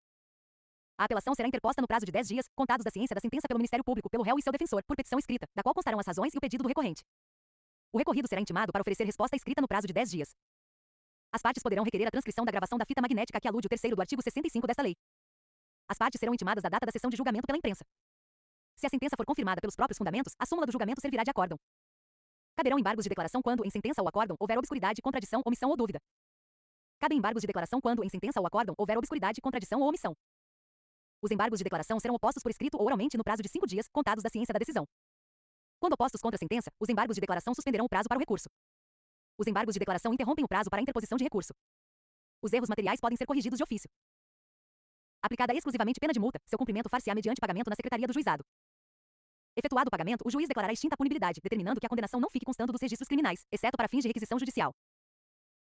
A apelação será interposta no prazo de 10 dias, contados da ciência da sentença pelo Ministério Público, pelo réu e seu defensor, por petição escrita, da qual constarão as razões e o pedido do recorrente. O recorrido será intimado para oferecer resposta escrita no prazo de 10 dias. As partes poderão requerer a transcrição da gravação da fita magnética que alude o 3º do artigo 65 desta lei. As partes serão intimadas da data da sessão de julgamento pela imprensa. Se a sentença for confirmada pelos próprios fundamentos, a súmula do julgamento servirá de acórdão. Caberão embargos de declaração quando, em sentença ou acórdão, houver obscuridade, contradição, omissão ou dúvida. Cabem embargos de declaração quando, em sentença ou acórdão, houver obscuridade, contradição ou omissão. Os embargos de declaração serão opostos por escrito ou oralmente no prazo de 5 dias, contados da ciência da decisão. Quando opostos contra a sentença, os embargos de declaração suspenderão o prazo para o recurso. Os embargos de declaração interrompem o prazo para a interposição de recurso. Os erros materiais podem ser corrigidos de ofício. Aplicada exclusivamente pena de multa, seu cumprimento far-se-á mediante pagamento na Secretaria do Juizado. Efetuado o pagamento, o juiz declarará extinta a punibilidade, determinando que a condenação não fique constando dos registros criminais, exceto para fins de requisição judicial.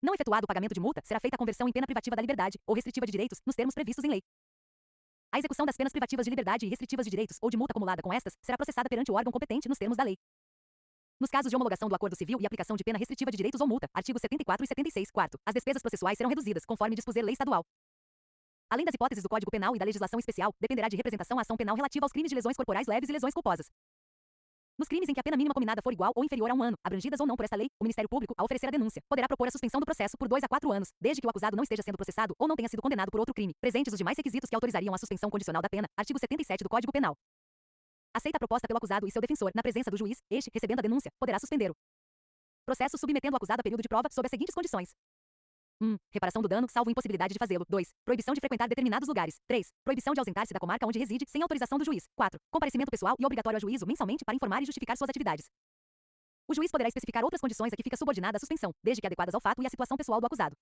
Não efetuado o pagamento de multa, será feita a conversão em pena privativa da liberdade, ou restritiva de direitos, nos termos previstos em lei. A execução das penas privativas de liberdade e restritivas de direitos, ou de multa acumulada com estas, será processada perante o órgão competente nos termos da lei. Nos casos de homologação do acordo civil e aplicação de pena restritiva de direitos ou multa, artigos 74 e 76, quarto, as despesas processuais serão reduzidas, conforme dispuser lei estadual. Além das hipóteses do Código Penal e da legislação especial, dependerá de representação a ação penal relativa aos crimes de lesões corporais leves e lesões culposas. Nos crimes em que a pena mínima combinada for igual ou inferior a 1 ano, abrangidas ou não por esta lei, o Ministério Público, ao oferecer a denúncia, poderá propor a suspensão do processo por 2 a 4 anos, desde que o acusado não esteja sendo processado ou não tenha sido condenado por outro crime, presentes os demais requisitos que autorizariam a suspensão condicional da pena, artigo 77 do Código Penal. Aceita a proposta pelo acusado e seu defensor, na presença do juiz, este, recebendo a denúncia, poderá suspender o processo submetendo o acusado a período de prova sob as seguintes condições: 1. Reparação do dano, salvo impossibilidade de fazê-lo. 2. Proibição de frequentar determinados lugares. 3. Proibição de ausentar-se da comarca onde reside, sem autorização do juiz. 4. Comparecimento pessoal e obrigatório a juízo mensalmente para informar e justificar suas atividades. O juiz poderá especificar outras condições a que fica subordinada a suspensão, desde que adequadas ao fato e à situação pessoal do acusado.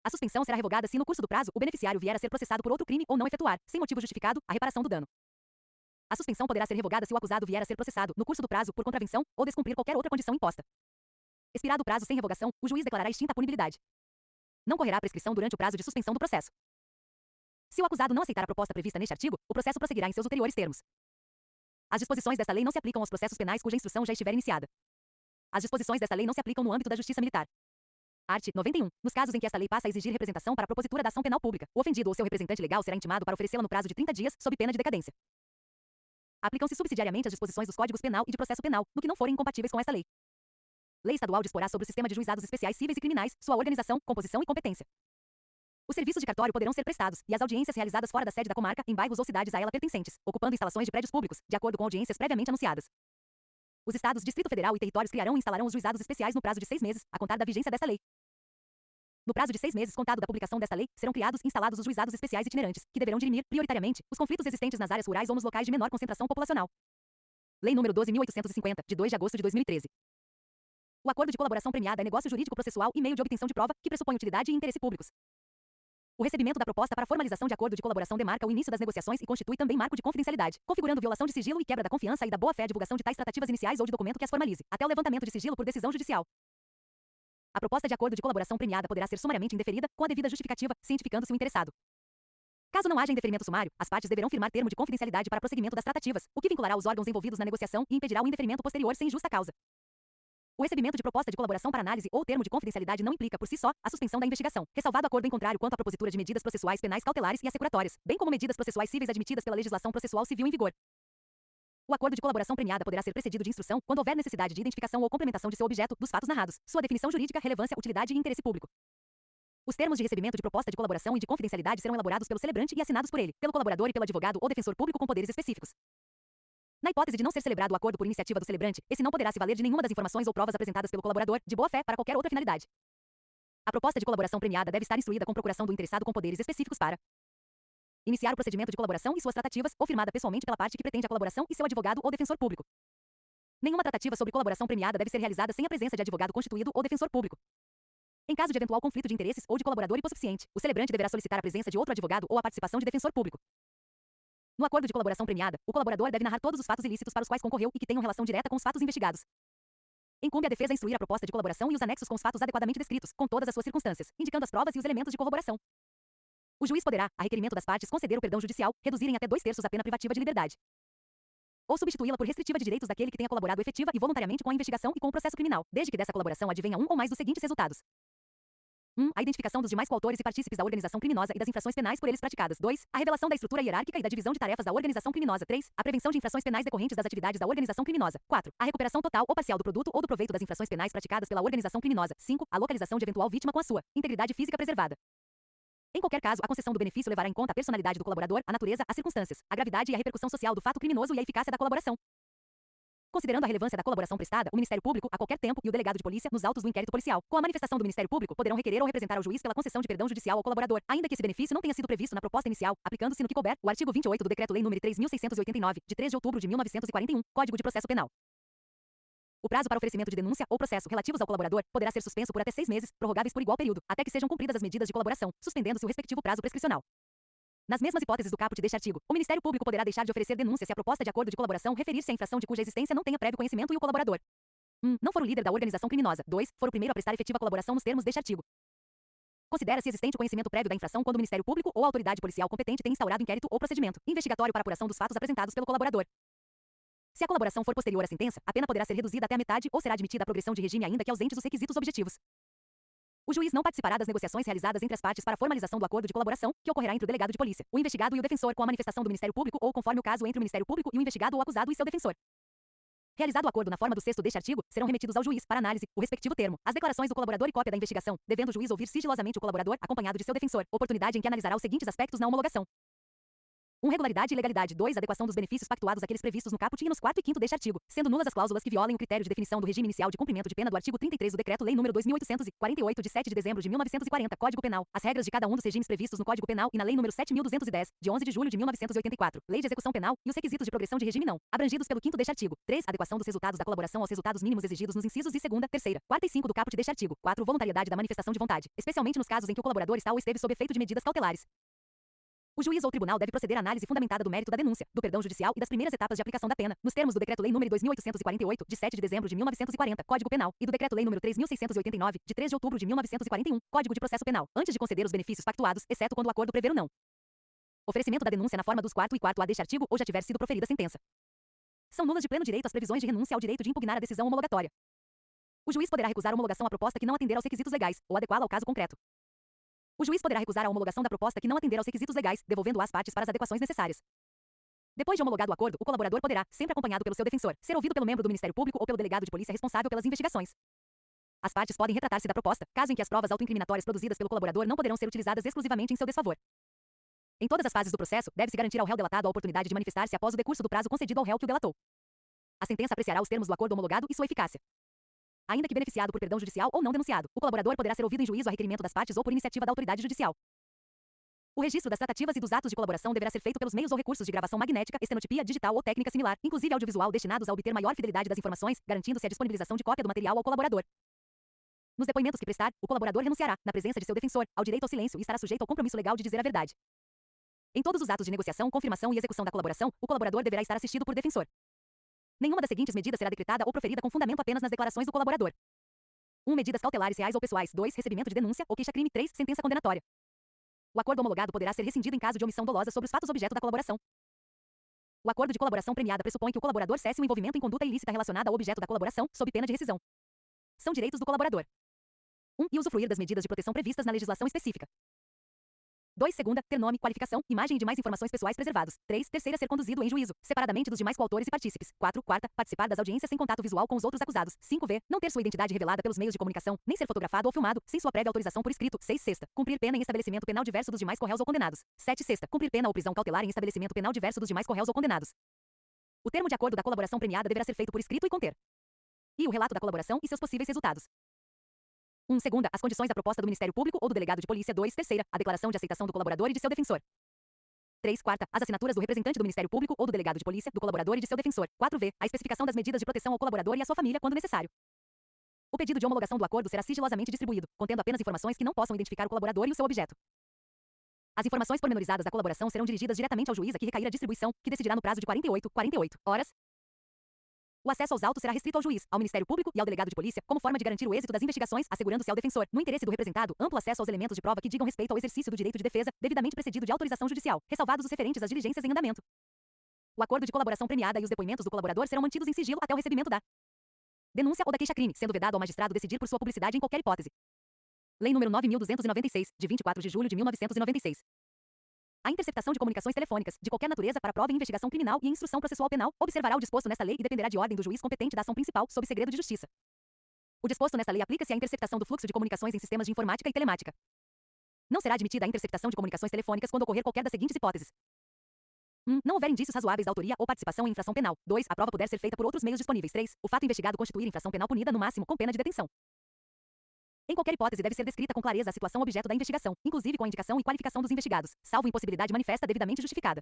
A suspensão será revogada se no curso do prazo o beneficiário vier a ser processado por outro crime ou não efetuar, sem motivo justificado, a reparação do dano. A suspensão poderá ser revogada se o acusado vier a ser processado, no curso do prazo, por contravenção ou descumprir qualquer outra condição imposta. Expirado o prazo sem revogação, o juiz declarará extinta a punibilidade. Não correrá prescrição durante o prazo de suspensão do processo. Se o acusado não aceitar a proposta prevista neste artigo, o processo prosseguirá em seus ulteriores termos. As disposições desta lei não se aplicam aos processos penais cuja instrução já estiver iniciada. As disposições desta lei não se aplicam no âmbito da Justiça Militar. Art. 91. Nos casos em que esta lei passa a exigir representação para a propositura da ação penal pública, o ofendido ou seu representante legal será intimado para oferecê-la no prazo de 30 dias, sob pena de decadência. Aplicam-se subsidiariamente as disposições dos Códigos Penal e de Processo Penal, no que não forem incompatíveis com esta lei. Lei estadual disporá sobre o sistema de juizados especiais cíveis e criminais, sua organização, composição e competência. Os serviços de cartório poderão ser prestados, e as audiências realizadas fora da sede da comarca, em bairros ou cidades a ela pertencentes, ocupando instalações de prédios públicos, de acordo com audiências previamente anunciadas. Os estados, Distrito Federal e territórios criarão e instalarão os juizados especiais no prazo de 6 meses, a contar da vigência desta lei. No prazo de 6 meses contado da publicação desta lei, serão criados e instalados os juizados especiais itinerantes, que deverão dirimir, prioritariamente, os conflitos existentes nas áreas rurais ou nos locais de menor concentração populacional. Lei nº 12.850, de 2 de agosto de 2013. O acordo de colaboração premiada é negócio jurídico processual e meio de obtenção de prova, que pressupõe utilidade e interesse públicos. O recebimento da proposta para formalização de acordo de colaboração demarca o início das negociações e constitui também marco de confidencialidade, configurando violação de sigilo e quebra da confiança e da boa-fé a divulgação de tais tratativas iniciais ou de documento que as formalize, até o levantamento de sigilo por decisão judicial. A proposta de acordo de colaboração premiada poderá ser sumariamente indeferida, com a devida justificativa, cientificando-se o interessado. Caso não haja indeferimento sumário, as partes deverão firmar termo de confidencialidade para prosseguimento das tratativas, o que vinculará os órgãos envolvidos na negociação e impedirá o indeferimento posterior sem justa causa. O recebimento de proposta de colaboração para análise ou termo de confidencialidade não implica, por si só, a suspensão da investigação, ressalvado acordo em contrário quanto à propositura de medidas processuais penais cautelares e assecuratórias, bem como medidas processuais cíveis admitidas pela legislação processual civil em vigor. O acordo de colaboração premiada poderá ser precedido de instrução, quando houver necessidade de identificação ou complementação de seu objeto, dos fatos narrados, sua definição jurídica, relevância, utilidade e interesse público. Os termos de recebimento de proposta de colaboração e de confidencialidade serão elaborados pelo celebrante e assinados por ele, pelo colaborador e pelo advogado ou defensor público com poderes específicos. Na hipótese de não ser celebrado o acordo por iniciativa do celebrante, esse não poderá se valer de nenhuma das informações ou provas apresentadas pelo colaborador, de boa-fé, para qualquer outra finalidade. A proposta de colaboração premiada deve estar instruída com procuração do interessado com poderes específicos para iniciar o procedimento de colaboração e suas tratativas, ou firmada pessoalmente pela parte que pretende a colaboração e seu advogado ou defensor público. Nenhuma tratativa sobre colaboração premiada deve ser realizada sem a presença de advogado constituído ou defensor público. Em caso de eventual conflito de interesses ou de colaborador hipossuficiente, o celebrante deverá solicitar a presença de outro advogado ou a participação de defensor público. No acordo de colaboração premiada, o colaborador deve narrar todos os fatos ilícitos para os quais concorreu e que tenham relação direta com os fatos investigados. Incumbe à defesa instruir a proposta de colaboração e os anexos com os fatos adequadamente descritos, com todas as suas circunstâncias, indicando as provas e os elementos de corroboração. O juiz poderá, a requerimento das partes, conceder o perdão judicial, reduzir em até 2/3 a pena privativa de liberdade, ou substituí-la por restritiva de direitos daquele que tenha colaborado efetiva e voluntariamente com a investigação e com o processo criminal, desde que dessa colaboração advenha um ou mais dos seguintes resultados: 1. A identificação dos demais coautores e partícipes da organização criminosa e das infrações penais por eles praticadas. 2. A revelação da estrutura hierárquica e da divisão de tarefas da organização criminosa. 3. A prevenção de infrações penais decorrentes das atividades da organização criminosa. 4. A recuperação total ou parcial do produto ou do proveito das infrações penais praticadas pela organização criminosa. 5. A localização de eventual vítima com a sua integridade física preservada. Em qualquer caso, a concessão do benefício levará em conta a personalidade do colaborador, a natureza, as circunstâncias, a gravidade e a repercussão social do fato criminoso e a eficácia da colaboração. Considerando a relevância da colaboração prestada, o Ministério Público, a qualquer tempo, e o delegado de polícia, nos autos do inquérito policial, com a manifestação do Ministério Público, poderão requerer ou representar ao juiz pela concessão de perdão judicial ao colaborador, ainda que esse benefício não tenha sido previsto na proposta inicial, aplicando-se no que couber o artigo 28 do Decreto-Lei nº 3.689, de 3 de outubro de 1941, Código de Processo Penal. O prazo para oferecimento de denúncia ou processo relativos ao colaborador poderá ser suspenso por até 6 meses, prorrogáveis por igual período, até que sejam cumpridas as medidas de colaboração, suspendendo-se o respectivo prazo prescricional. Nas mesmas hipóteses do caput deste artigo, o Ministério Público poderá deixar de oferecer denúncia se a proposta de acordo de colaboração referir-se à infração de cuja existência não tenha prévio conhecimento e o colaborador 1. Não for o líder da organização criminosa. 2. For o primeiro a prestar efetiva colaboração nos termos deste artigo. Considera-se existente o conhecimento prévio da infração quando o Ministério Público ou a autoridade policial competente tem instaurado inquérito ou procedimento investigatório para apuração dos fatos apresentados pelo colaborador. Se a colaboração for posterior à sentença, a pena poderá ser reduzida até a metade ou será admitida a progressão de regime ainda que ausentes os requisitos objetivos. O juiz não participará das negociações realizadas entre as partes para a formalização do acordo de colaboração, que ocorrerá entre o delegado de polícia, o investigado e o defensor, com a manifestação do Ministério Público ou conforme o caso entre o Ministério Público e o investigado ou acusado e seu defensor. Realizado o acordo na forma do 6º deste artigo, serão remetidos ao juiz para análise o respectivo termo, as declarações do colaborador e cópia da investigação, devendo o juiz ouvir sigilosamente o colaborador, acompanhado de seu defensor, oportunidade em que analisará os seguintes aspectos na homologação: 1. Regularidade e legalidade. 2. Adequação dos benefícios pactuados àqueles previstos no caput e nos 4 e 5 deste artigo, sendo nulas as cláusulas que violem o critério de definição do regime inicial de cumprimento de pena do artigo 33 do Decreto-Lei nº 2.848, de 7 de dezembro de 1940, Código Penal, as regras de cada um dos regimes previstos no Código Penal e na Lei nº 7.210, de 11 de julho de 1984, Lei de Execução Penal, e os requisitos de progressão de regime não abrangidos pelo 5º deste artigo. 3. Adequação dos resultados da colaboração aos resultados mínimos exigidos nos incisos de 2ª, 3ª, 4ª e 5 do caput deste artigo. 4. Voluntariedade da manifestação de vontade, especialmente nos casos em que o colaborador está ou esteve sob efeito de medidas cautelares. O juiz ou tribunal deve proceder à análise fundamentada do mérito da denúncia, do perdão judicial e das primeiras etapas de aplicação da pena, nos termos do Decreto-Lei nº 2.848, de 7 de dezembro de 1940, Código Penal, e do Decreto-Lei nº 3.689, de 3 de outubro de 1941, Código de Processo Penal, antes de conceder os benefícios pactuados, exceto quando o acordo prever o não oferecimento da denúncia na forma dos 4º e 4º-A deste artigo ou já tiver sido proferida sentença. São nulas de pleno direito as previsões de renúncia ao direito de impugnar a decisão homologatória. O juiz poderá recusar a homologação à proposta que não atender aos requisitos legais, ou adequá-la ao caso concreto. O juiz poderá recusar a homologação da proposta que não atender aos requisitos legais, devolvendo às partes para as adequações necessárias. Depois de homologado o acordo, o colaborador poderá, sempre acompanhado pelo seu defensor, ser ouvido pelo membro do Ministério Público ou pelo delegado de polícia responsável pelas investigações. As partes podem retratar-se da proposta, caso em que as provas autoincriminatórias produzidas pelo colaborador não poderão ser utilizadas exclusivamente em seu desfavor. Em todas as fases do processo, deve-se garantir ao réu delatado a oportunidade de manifestar-se após o decurso do prazo concedido ao réu que o delatou. A sentença apreciará os termos do acordo homologado e sua eficácia. Ainda que beneficiado por perdão judicial ou não denunciado, o colaborador poderá ser ouvido em juízo a requerimento das partes ou por iniciativa da autoridade judicial. O registro das tratativas e dos atos de colaboração deverá ser feito pelos meios ou recursos de gravação magnética, estenotipia digital ou técnica similar, inclusive audiovisual, destinados a obter maior fidelidade das informações, garantindo-se a disponibilização de cópia do material ao colaborador. Nos depoimentos que prestar, o colaborador renunciará, na presença de seu defensor, ao direito ao silêncio e estará sujeito ao compromisso legal de dizer a verdade. Em todos os atos de negociação, confirmação e execução da colaboração, o colaborador deverá estar assistido por defensor. Nenhuma das seguintes medidas será decretada ou proferida com fundamento apenas nas declarações do colaborador. 1. Medidas cautelares reais ou pessoais. 2. Recebimento de denúncia ou queixa-crime. 3. Sentença condenatória. O acordo homologado poderá ser rescindido em caso de omissão dolosa sobre os fatos objeto da colaboração. O acordo de colaboração premiada pressupõe que o colaborador cesse o envolvimento em conduta ilícita relacionada ao objeto da colaboração, sob pena de rescisão. São direitos do colaborador. 1. E usufruir das medidas de proteção previstas na legislação específica. 2. Segunda, ter nome, qualificação, imagem e demais informações pessoais preservados. 3. Terceira, ser conduzido em juízo, separadamente dos demais coautores e partícipes. 4. Quarta, participar das audiências sem contato visual com os outros acusados. 5. V. Não ter sua identidade revelada pelos meios de comunicação, nem ser fotografado ou filmado, sem sua prévia autorização por escrito. 6. Sexta, cumprir pena em estabelecimento penal diverso dos demais corréus ou condenados. 7. Sexta, cumprir pena ou prisão cautelar em estabelecimento penal diverso dos demais corréus ou condenados. O termo de acordo da colaboração premiada deverá ser feito por escrito e conter o relato da colaboração e seus possíveis resultados. 1. Segunda, as condições da proposta do Ministério Público ou do delegado de polícia. 2. Terceira, a declaração de aceitação do colaborador e de seu defensor. 3. Quarta, as assinaturas do representante do Ministério Público ou do delegado de polícia, do colaborador e de seu defensor. 4. V. A especificação das medidas de proteção ao colaborador e à sua família quando necessário. O pedido de homologação do acordo será sigilosamente distribuído, contendo apenas informações que não possam identificar o colaborador e o seu objeto. As informações pormenorizadas da colaboração serão dirigidas diretamente ao juiz a que recair a distribuição, que decidirá no prazo de 48 horas. O acesso aos autos será restrito ao juiz, ao Ministério Público e ao delegado de polícia, como forma de garantir o êxito das investigações, assegurando-se ao defensor, no interesse do representado, amplo acesso aos elementos de prova que digam respeito ao exercício do direito de defesa, devidamente precedido de autorização judicial, ressalvados os referentes às diligências em andamento. O acordo de colaboração premiada e os depoimentos do colaborador serão mantidos em sigilo até o recebimento da denúncia ou da queixa-crime, sendo vedado ao magistrado decidir por sua publicidade em qualquer hipótese. Lei nº 9.296, de 24 de julho de 1996. A interceptação de comunicações telefônicas, de qualquer natureza, para prova em investigação criminal e instrução processual penal, observará o disposto nesta lei e dependerá de ordem do juiz competente da ação principal, sob segredo de justiça. O disposto nesta lei aplica-se à interceptação do fluxo de comunicações em sistemas de informática e telemática. Não será admitida a interceptação de comunicações telefônicas quando ocorrer qualquer das seguintes hipóteses. 1. Não houver indícios razoáveis da autoria ou participação em infração penal. 2. A prova puder ser feita por outros meios disponíveis. 3. O fato investigado constituir infração penal punida no máximo com pena de detenção. Em qualquer hipótese deve ser descrita com clareza a situação objeto da investigação, inclusive com a indicação e qualificação dos investigados, salvo impossibilidade manifesta devidamente justificada.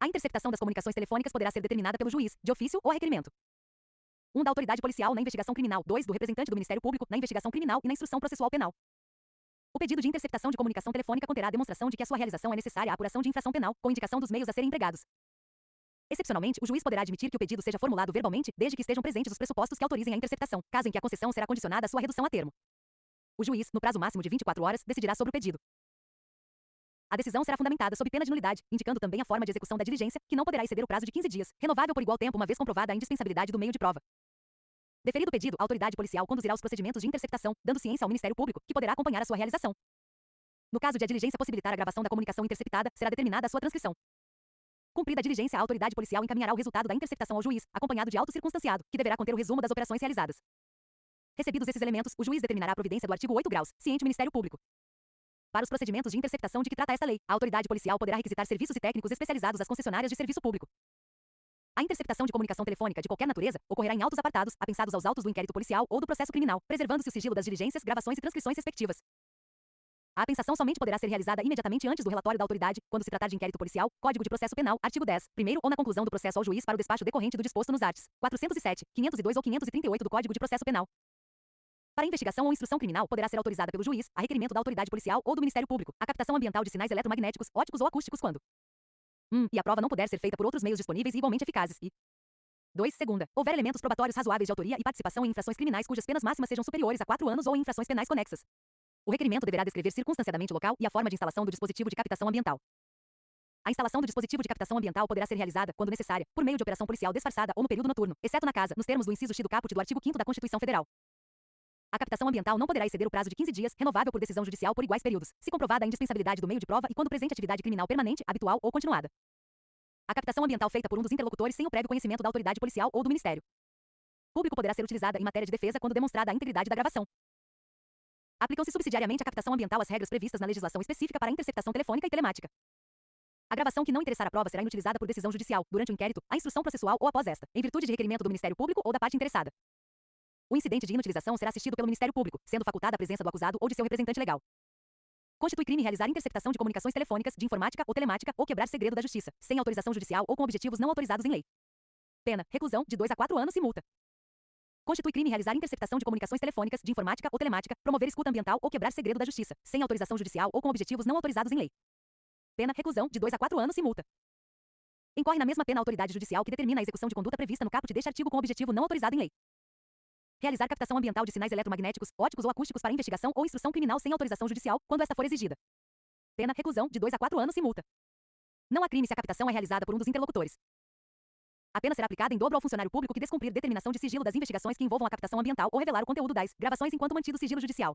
A interceptação das comunicações telefônicas poderá ser determinada pelo juiz, de ofício ou a requerimento. 1. Da autoridade policial na investigação criminal. 2. Do representante do Ministério Público na investigação criminal e na instrução processual penal. O pedido de interceptação de comunicação telefônica conterá a demonstração de que a sua realização é necessária à apuração de infração penal, com indicação dos meios a serem empregados. Excepcionalmente, o juiz poderá admitir que o pedido seja formulado verbalmente, desde que estejam presentes os pressupostos que autorizem a interceptação, caso em que a concessão será condicionada à sua redução a termo. O juiz, no prazo máximo de 24 horas, decidirá sobre o pedido. A decisão será fundamentada sob pena de nulidade, indicando também a forma de execução da diligência, que não poderá exceder o prazo de 15 dias, renovável por igual tempo uma vez comprovada a indispensabilidade do meio de prova. Deferido o pedido, a autoridade policial conduzirá os procedimentos de interceptação, dando ciência ao Ministério Público, que poderá acompanhar a sua realização. No caso de a diligência possibilitar a gravação da comunicação interceptada, será determinada a sua transcrição. Cumprida a diligência, a autoridade policial encaminhará o resultado da interceptação ao juiz, acompanhado de auto circunstanciado, que deverá conter o resumo das operações realizadas. Recebidos esses elementos, o juiz determinará a providência do artigo 8 graus, ciente Ministério Público. Para os procedimentos de interceptação de que trata esta lei, a autoridade policial poderá requisitar serviços e técnicos especializados às concessionárias de serviço público. A interceptação de comunicação telefônica de qualquer natureza ocorrerá em autos apartados, apensados aos autos do inquérito policial ou do processo criminal, preservando-se o sigilo das diligências, gravações e transcrições respectivas. A apensação somente poderá ser realizada imediatamente antes do relatório da autoridade, quando se tratar de inquérito policial, Código de Processo Penal, artigo 10, primeiro ou na conclusão do processo ao juiz para o despacho decorrente do disposto nos arts. 407, 502 ou 538 do Código de Processo Penal. Para investigação ou instrução criminal, poderá ser autorizada pelo juiz, a requerimento da autoridade policial ou do Ministério Público, a captação ambiental de sinais eletromagnéticos, ópticos ou acústicos quando e a prova não puder ser feita por outros meios disponíveis e igualmente eficazes. E 2. Segunda, houver elementos probatórios razoáveis de autoria e participação em infrações criminais cujas penas máximas sejam superiores a 4 anos ou em infrações penais conexas. O requerimento deverá descrever circunstanciadamente o local e a forma de instalação do dispositivo de captação ambiental. A instalação do dispositivo de captação ambiental poderá ser realizada, quando necessária, por meio de operação policial disfarçada ou no período noturno, exceto na casa, nos termos do inciso X do caput do artigo 5º da Constituição Federal. A captação ambiental não poderá exceder o prazo de 15 dias, renovável por decisão judicial por iguais períodos, se comprovada a indispensabilidade do meio de prova e quando presente atividade criminal permanente, habitual ou continuada. A captação ambiental feita por um dos interlocutores sem o prévio conhecimento da autoridade policial ou do Ministério Público poderá ser utilizada em matéria de defesa quando demonstrada a integridade da gravação. Aplicam-se subsidiariamente à captação ambiental as regras previstas na legislação específica para a interceptação telefônica e telemática. A gravação que não interessar à prova será inutilizada por decisão judicial, durante o inquérito, a instrução processual ou após esta, em virtude de requerimento do Ministério Público ou da parte interessada. O incidente de inutilização será assistido pelo Ministério Público, sendo facultada a presença do acusado ou de seu representante legal. Constitui crime realizar interceptação de comunicações telefônicas, de informática ou telemática ou quebrar segredo da justiça, sem autorização judicial ou com objetivos não autorizados em lei. Pena: reclusão, de 2 a 4 anos e multa. Constitui crime realizar interceptação de comunicações telefônicas, de informática ou telemática, promover escuta ambiental ou quebrar segredo da justiça, sem autorização judicial ou com objetivos não autorizados em lei. Pena: reclusão, de 2 a 4 anos e multa. Incorre na mesma pena a autoridade judicial que determina a execução de conduta prevista no caput deste artigo com objetivo não autorizado em lei. Realizar captação ambiental de sinais eletromagnéticos, ópticos ou acústicos para investigação ou instrução criminal sem autorização judicial, quando esta for exigida. Pena: reclusão, de 2 a 4 anos e multa. Não há crime se a captação é realizada por um dos interlocutores. A pena será aplicada em dobro ao funcionário público que descumprir determinação de sigilo das investigações que envolvam a captação ambiental ou revelar o conteúdo das gravações enquanto mantido sigilo judicial.